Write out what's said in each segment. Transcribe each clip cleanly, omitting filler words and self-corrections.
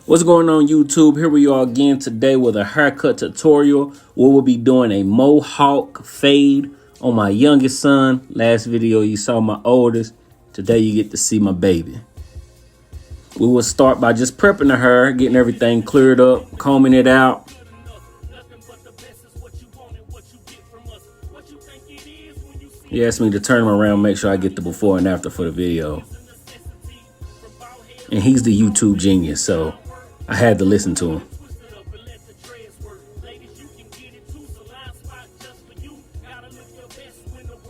What's going on YouTube? Here we are again today with a haircut tutorial where we'll be doing a mohawk fade on my youngest son. Last video you saw my oldest. Today you get to see my baby. We will start by just prepping the hair, getting everything cleared up, combing it out. He asked me to turn him around, make sure I get the before and after for the video. And he's the YouTube genius, so I had to listen to him.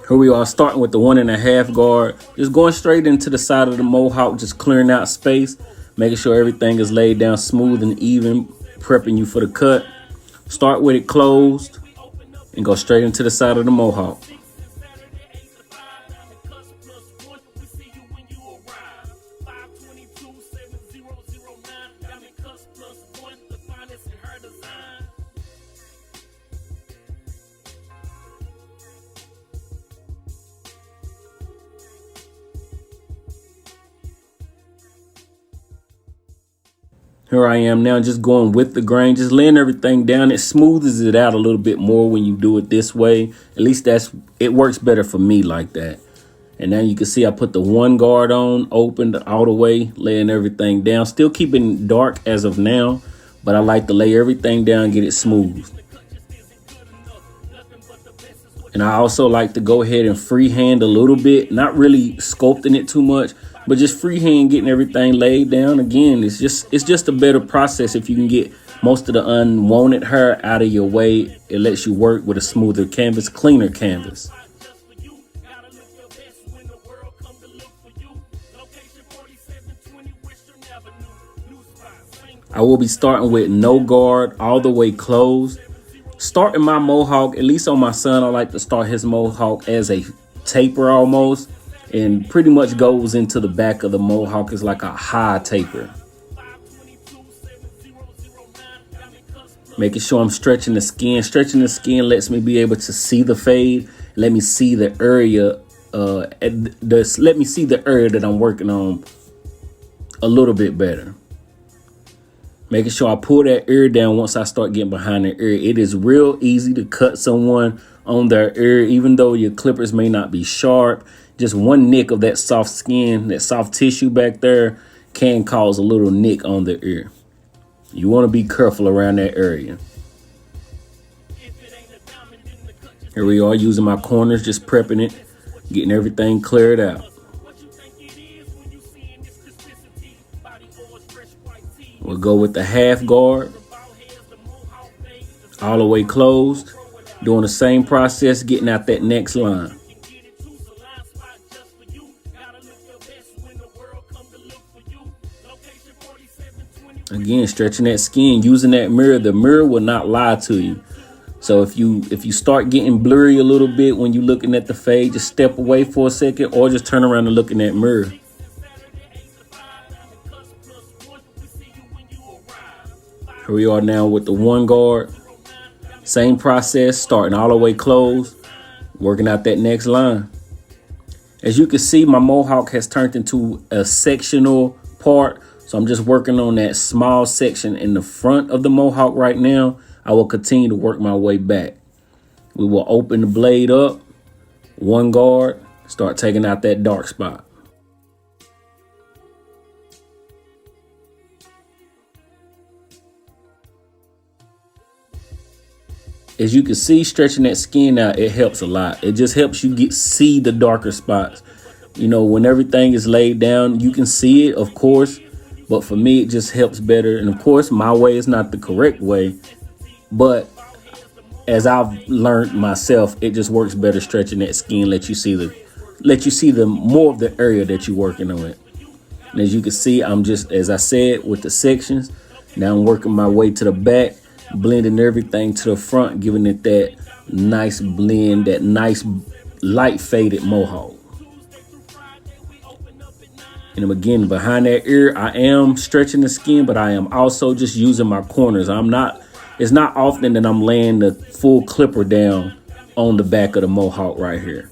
Here we are starting with the 1.5 guard, just going straight into the side of the mohawk, just clearing out space, making sure everything is laid down smooth and even, prepping you for the cut. Start with it closed and go straight into the side of the mohawk. Here I am now, just going with the grain, just laying everything down. It smooths it out a little bit more when you do it this way. At least it works better for me like that. And now you can see I put the 1 guard on, opened all the way, laying everything down. Still keeping it dark as of now, but I like to lay everything down, get it smooth. And I also like to go ahead and freehand a little bit, not really sculpting it too much, but just freehand getting everything laid down. Again, it's just a better process if you can get most of the unwanted hair out of your way. It lets you work with a smoother canvas, cleaner canvas. I will be starting with no guard, all the way closed. Starting my mohawk, at least on my son, I like to start his mohawk as a taper almost, and pretty much goes into the back of the mohawk. It's like a high taper. Making sure I'm stretching the skin. Stretching the skin lets me be able to see the fade. Let me see the area. Let me see the area that I'm working on a little bit better. Making sure I pull that ear down once I start getting behind the ear. It is real easy to cut someone on their ear, even though your clippers may not be sharp. Just one nick of that soft skin, that soft tissue back there, can cause a little nick on the ear. You want to be careful around that area. Here we are using my corners, just prepping it, getting everything cleared out. We'll go with the 1/2 guard, all the way closed, doing the same process, getting out that next line. Again, stretching that skin, using that mirror. The mirror will not lie to you. So if you start getting blurry a little bit when you're looking at the fade, just step away for a second or just turn around and look in that mirror. Here we are now with the 1 guard. Same process, starting all the way closed, working out that next line. As you can see, my mohawk has turned into a sectional part. So I'm just working on that small section in the front of the mohawk right now. I will continue to work my way back. We will open the blade up, 1 guard, start taking out that dark spot. As you can see, stretching that skin out, it helps a lot. It just helps you see the darker spots. You know, when everything is laid down, you can see it, of course. But for me, it just helps better. And of course, my way is not the correct way. But as I've learned myself, it just works better stretching that skin, let you see the more of the area that you're working on it. And as you can see, I'm just, as I said, with the sections. Now I'm working my way to the back, blending everything to the front, giving it that nice blend, that nice light faded mohawk. And again, behind that ear, I am stretching the skin, but I am also just using my corners. It's not often that I'm laying the full clipper down on the back of the mohawk right here.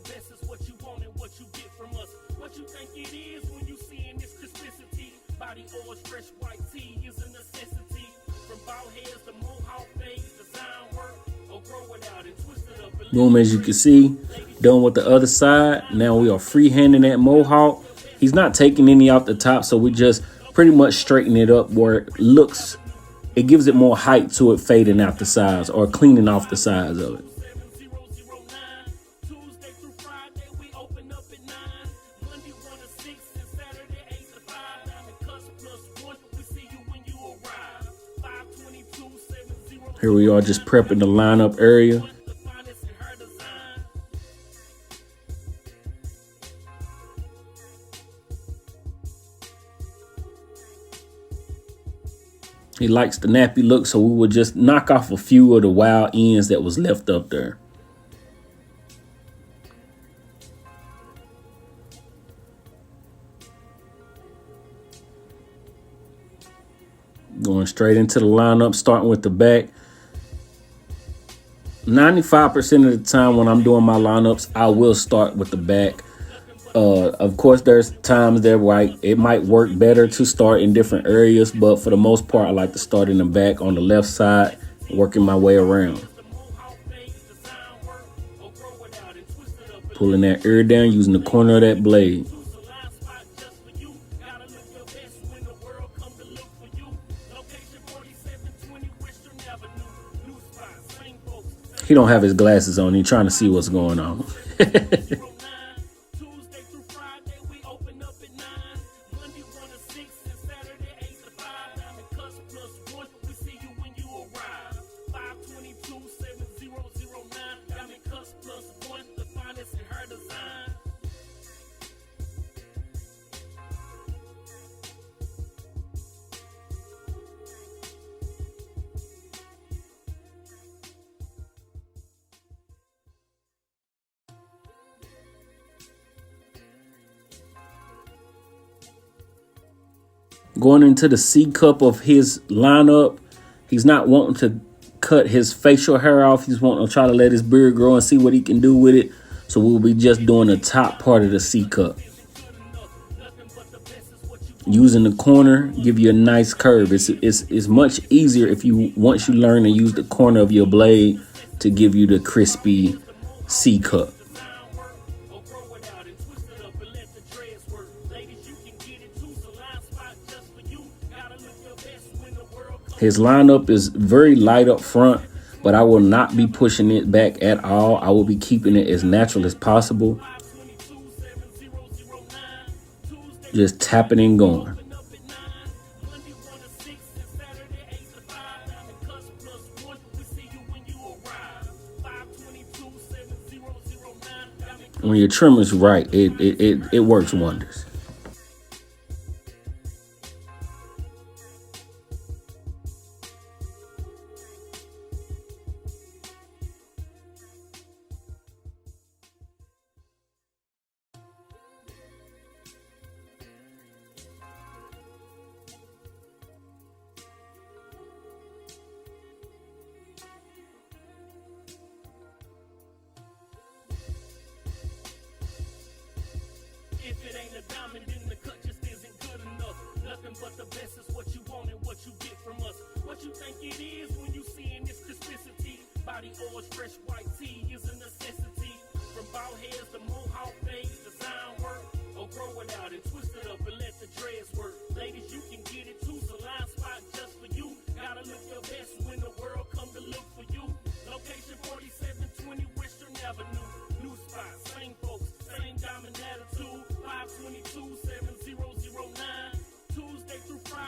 best is what you want and what you get from us. What you think it is when you seeing this crispicity? Body oils, fresh white tea is a necessity. From bald heads to MoHawk fades, design work, or grow it out and twist it up. Boom, as you can see, done with the other side. Now we are freehanding that MoHawk. He's not taking any off the top, so we just pretty much straighten it up where it looks, it gives it more height to it fading out the sides or cleaning off the sides of it. Here we are just prepping the lineup area. He likes the nappy look, so we would just knock off a few of the wild ends that was left up there. Going straight into the lineup, starting with the back. 95% of the time when I'm doing my lineups, I will start with the back. Of course, there's times there where it might work better to start in different areas, but for the most part, I like to start in the back on the left side, working my way around. Pulling that ear down using the corner of that blade. He don't have his glasses on. He's trying to see what's going on. Going into the C cup of his lineup, he's not wanting to cut his facial hair off. He's wanting to try to let his beard grow and see what he can do with it. So we'll be just doing the top part of the C cup. Using the corner, give you a nice curve. It's much easier if you once you learn to use the corner of your blade to give you the crispy C cup. His lineup is very light up front, but I will not be pushing it back at all. I will be keeping it as natural as possible. Just tapping and going. When your trimmer's right, it works wonders. If it ain't a diamond, then the cut just isn't good enough. Nothing but the best is what you want and what you get from us. What you think it is when you seeing this crispicity? Body oils, fresh white tea is a necessity. From bald heads to MoHawk fades, design work, or grow it out and twist it up and let the dreads work. Ladies, you can get it too, salon spot just for you. Gotta look your best when the world come to look for you. Location 4720 Western Avenue. New spot, same folks, same diamond attitude.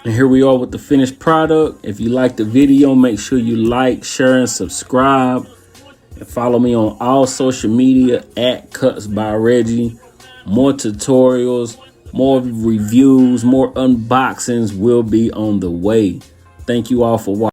And here we are with the finished product. If you like the video, make sure you like, share, and subscribe. And follow me on all social media at Cuts by Reggie. More tutorials, more reviews, more unboxings will be on the way. Thank you all for watching.